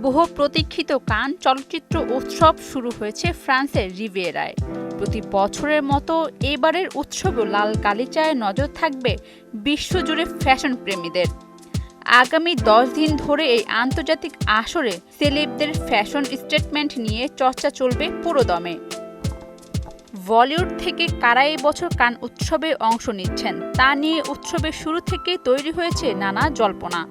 বহু প্রতীক্ষিত কান চলচ্চিত্র উৎসব শুরু হয়েছে ফ্রান্সের রিভিয়েরায়। প্রতি বছরের মতো এবারের উৎসবেও লাল গালিচায় নজর থাকবে বিশ্বজুড়ে ফ্যাশন প্রেমীদের। আগামী 10 দিন ধরে এই আন্তর্জাতিক আসরে সেলেবদের ফ্যাশন স্টেটমেন্ট নিয়ে চর্চা চলবে পুরোদমে। বলিউড থেকে কারা এবছর কান উৎসবে অংশ নিচ্ছেন তা নিয়ে উৎসবের শুরু থেকেই তৈরি হয়েছে নানা জল্পনা।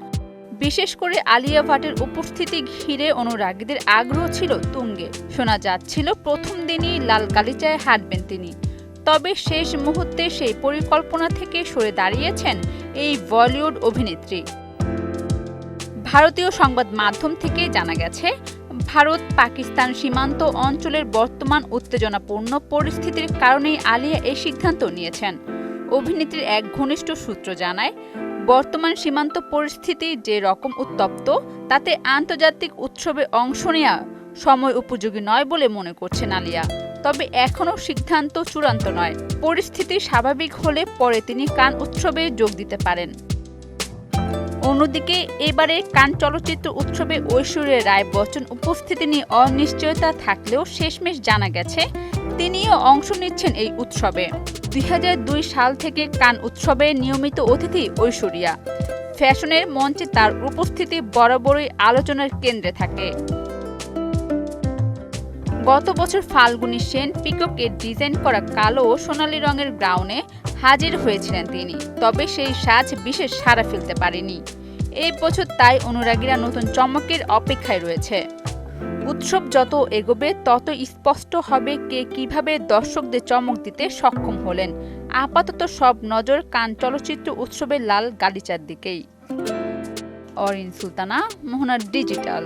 বিশেষ করে আলিয়া ভাটের উপস্থিতি ঘিরে অনুরাগীদের আগ্রহ ছিল তুঙ্গে। শোনা যাচ্ছিল প্রথম দিনই লাল গালিচায় হাঁটবেন তিনি। তবে শেষ মুহূর্তে সেই পরিকল্পনা থেকে সরে দাঁড়িয়েছেন এই বলিউড অভিনেত্রী। ভারতীয় সংবাদ মাধ্যম থেকে জানা গেছে, ভারত পাকিস্তান সীমান্ত অঞ্চলের বর্তমান উত্তেজনাপূর্ণ পরিস্থিতির কারণেই আলিয়া এই সিদ্ধান্ত নিয়েছেন। অভিনেত্রীর এক ঘনিষ্ঠ সূত্র জানায়, বর্তমান সীমান্ত পরিস্থিতি যে রকম উত্তপ্ত তাতে আন্তর্জাতিক উৎসবে অংশ নেওয়া সময় উপযোগী নয় বলে মনে করছেন আলিয়া। তবে এখনও সিদ্ধান্ত চূড়ান্ত নয়। পরিস্থিতি স্বাভাবিক হলে পরে তিনি কান উৎসবে যোগ দিতে পারেন। অন্যদিকে এবারে কান চলচ্চিত্র উৎসবে ঐশ্বরিয়া রায় বচ্চন উপস্থিতি নিয়ে অনিশ্চয়তা থাকলেও শেষমেশ জানা গেছে তিনিও অংশ নিচ্ছেন এই উৎসবে। 2002 সাল থেকে কান উৎসবে নিয়মিত অতিথি ঐশ্বরিয়া। ফ্যাশনের মঞ্চে তার উপস্থিতি বরাবরই আলোচনার কেন্দ্রে থাকে। গত বছর ফাল্গুনী সেন পিককের ডিজাইন করা কালো ও সোনালী রঙের গাউনে হাজির হয়েছিলেন তিনি। তবে সেই সাজ বিশেষ সাড়া ফেলতে পারেনি। এই বছর তাই অনুরাগীরা নতুন চমকের অপেক্ষায় রয়েছে। উৎসব যত এগোবে তত স্পষ্ট হবে কে কিভাবে দর্শকদের চমক দিতে সক্ষম হলেন। আপাতত সব নজর কান চলচ্চিত্র উৎসবের লাল গালিচার দিকেই। অরিন সুলতানা, মোহনা ডিজিটাল।